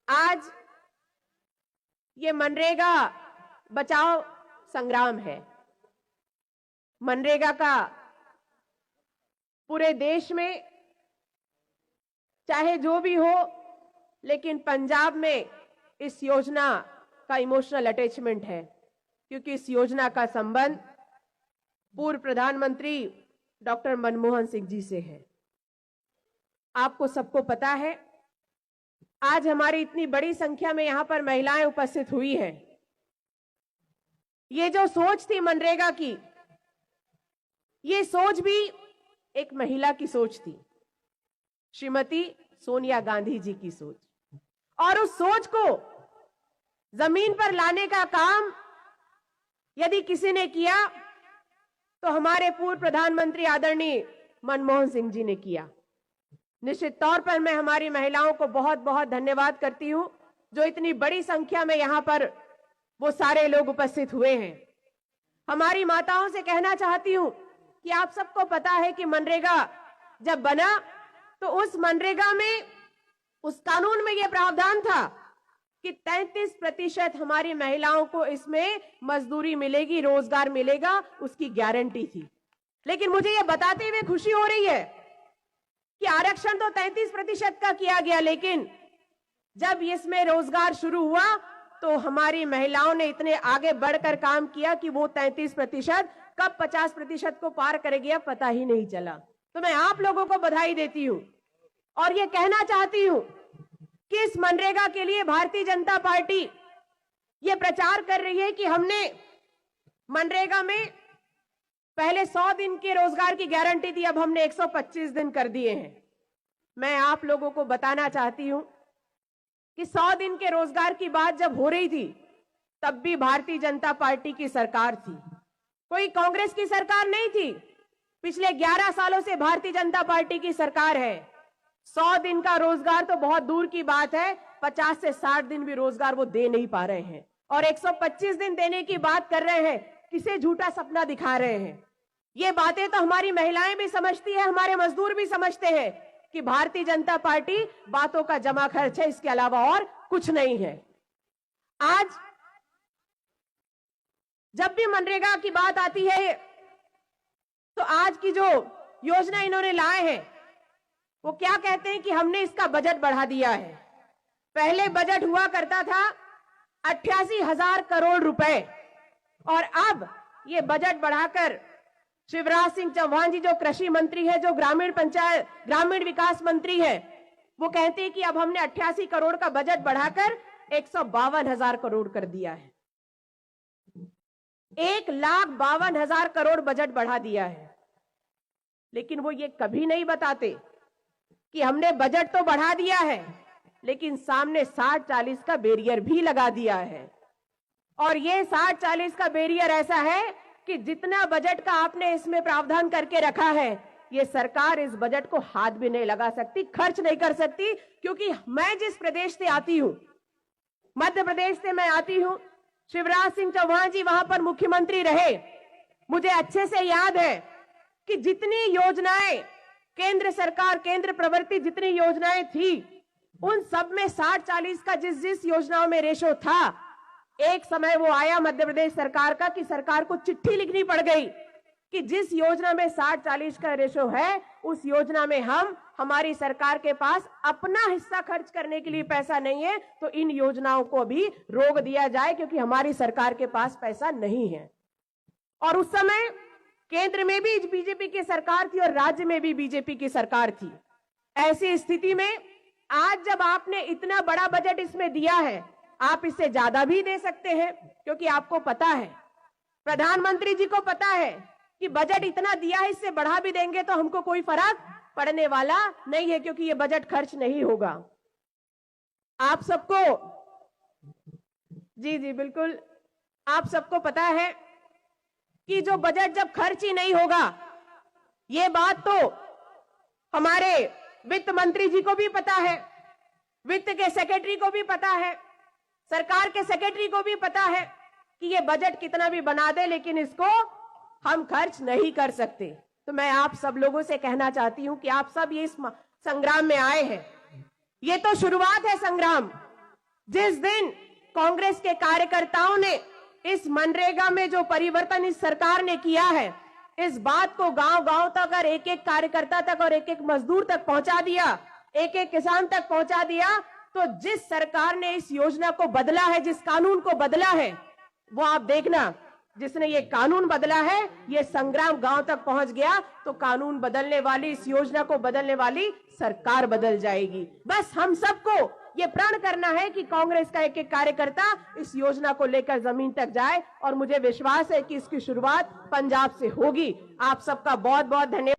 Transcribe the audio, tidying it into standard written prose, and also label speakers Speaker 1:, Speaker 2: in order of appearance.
Speaker 1: आज ये मनरेगा बचाओ संग्राम है। मनरेगा का पूरे देश में चाहे जो भी हो, लेकिन पंजाब में इस योजना का इमोशनल अटैचमेंट है, क्योंकि इस योजना का संबंध पूर्व प्रधानमंत्री डॉक्टर मनमोहन सिंह जी से है। आपको सबको पता है, आज हमारी इतनी बड़ी संख्या में यहां पर महिलाएं उपस्थित हुई हैं। ये जो सोच थी मनरेगा की, ये सोच भी एक महिला की सोच थी, श्रीमती सोनिया गांधी जी की सोच। और उस सोच को जमीन पर लाने का काम यदि किसी ने किया तो हमारे पूर्व प्रधानमंत्री आदरणीय मनमोहन सिंह जी ने किया। निश्चित तौर पर मैं हमारी महिलाओं को बहुत बहुत धन्यवाद करती हूं, जो इतनी बड़ी संख्या में यहां पर वो सारे लोग उपस्थित हुए हैं। हमारी माताओं से कहना चाहती हूं कि आप सबको पता है कि मनरेगा जब बना तो उस मनरेगा में, उस कानून में यह प्रावधान था कि 33% हमारी महिलाओं को इसमें मजदूरी मिलेगी, रोजगार मिलेगा, उसकी गारंटी थी। लेकिन मुझे यह बताते हुए खुशी हो रही है कि आरक्षण तो 33% का किया गया, लेकिन जब इसमें रोजगार शुरू हुआ तो हमारी महिलाओं ने इतने आगे बढ़कर काम किया कि वो 33% कब 50% को पार कर गया पता ही नहीं चला। तो मैं आप लोगों को बधाई देती हूं और ये कहना चाहती हूं कि इस मनरेगा के लिए भारतीय जनता पार्टी ये प्रचार कर रही है कि हमने मनरेगा में पहले 100 दिन के रोजगार की गारंटी थी, अब हमने 125 दिन कर दिए हैं। मैं आप लोगों को बताना चाहती हूं कि 100 दिन के रोजगार की बात जब हो रही थी तब भी भारतीय जनता पार्टी की सरकार थी, कोई कांग्रेस की सरकार नहीं थी। पिछले 11 सालों से भारतीय जनता पार्टी की सरकार है। 100 दिन का रोजगार तो बहुत दूर की बात है, 50 से 60 दिन भी रोजगार वो दे नहीं पा रहे हैं और 125 दिन देने की बात कर रहे हैं। किसे झूठा सपना दिखा रहे हैं? ये बातें तो हमारी महिलाएं भी समझती है, हमारे मजदूर भी समझते हैं कि भारतीय जनता पार्टी बातों का जमा खर्च है, इसके अलावा और कुछ नहीं है। आज जब भी मनरेगा की बात आती है तो आज की जो योजना इन्होंने लाए हैं वो क्या कहते हैं कि हमने इसका बजट बढ़ा दिया है। पहले बजट हुआ करता था 88,000 करोड़ रुपए और अब ये बजट बढ़ाकर शिवराज सिंह चौहान जी जो कृषि मंत्री है, जो ग्रामीण विकास मंत्री है, वो कहते हैं कि अब हमने 88 करोड़ का बजट बढ़ाकर 152,000 करोड़ कर दिया है। 1,52,000 करोड़ बजट बढ़ा दिया है। लेकिन वो ये कभी नहीं बताते कि हमने बजट तो बढ़ा दिया है, लेकिन सामने 60-40 का बैरियर भी लगा दिया है। और ये 60-40 का बैरियर ऐसा है कि जितना बजट का आपने इसमें प्रावधान करके रखा है, ये सरकार इस बजट को हाथ भी नहीं लगा सकती, खर्च नहीं कर सकती। क्योंकि मैं जिस प्रदेश से आती हूं, मध्य प्रदेश से मैं आती हूं, शिवराज सिंह चौहान जी वहां पर मुख्यमंत्री रहे। मुझे अच्छे से याद है कि जितनी योजनाएं केंद्र सरकार, केंद्र प्रवर्तित जितनी योजनाएं थी, उन सब में 60-40 का जिस योजनाओं में रेशो था, एक समय वो आया मध्य प्रदेश सरकार का कि सरकार को चिट्ठी लिखनी पड़ गई कि जिस योजना में 60-40 का रेशो है, उस योजना में हमारी सरकार के पास अपना हिस्सा खर्च करने के लिए पैसा नहीं है, तो इन योजनाओं को भी रोक दिया जाए क्योंकि हमारी सरकार के पास पैसा नहीं है। और उस समय केंद्र में भी बीजेपी की सरकार थी और राज्य में भी बीजेपी की सरकार थी। ऐसी स्थिति में आज जब आपने इतना बड़ा बजट इसमें दिया है, आप इससे ज्यादा भी दे सकते हैं, क्योंकि आपको पता है, प्रधानमंत्री जी को पता है कि बजट इतना दिया है, इससे बढ़ा भी देंगे तो हमको कोई फर्क पड़ने वाला नहीं है, क्योंकि ये बजट खर्च नहीं होगा। आप सबको जी बिल्कुल, आप सबको पता है कि जो बजट जब खर्च ही नहीं होगा, ये बात तो हमारे वित्त मंत्री जी को भी पता है, वित्त के सेक्रेटरी को भी पता है, सरकार के सेक्रेटरी को भी पता है कि ये बजट कितना भी बना दे, लेकिन इसको हम खर्च नहीं कर सकते। तो मैं आप सब लोगों से कहना चाहती हूं कि आप सब ये इस संग्राम में आए हैं। ये तो शुरुआत है संग्राम, जिस दिन कांग्रेस के कार्यकर्ताओं ने इस मनरेगा में जो परिवर्तन इस सरकार ने किया है, इस बात को गांव-गांव तक और एक-एक कार्यकर्ता तक और एक-एक मजदूर तक पहुंचा दिया, एक-एक किसान तक पहुंचा दिया, तो जिस सरकार ने इस योजना को बदला है, जिस कानून को बदला है, वो आप देखना, जिसने ये कानून बदला है, ये संग्राम गांव तक पहुंच गया, तो कानून बदलने वाली, इस योजना को बदलने वाली सरकार बदल जाएगी। बस हम सबको ये प्रण करना है कि कांग्रेस का एक एक कार्यकर्ता इस योजना को लेकर जमीन तक जाए, और मुझे विश्वास है कि इसकी शुरुआत पंजाब से होगी। आप सबका बहुत बहुत धन्यवाद।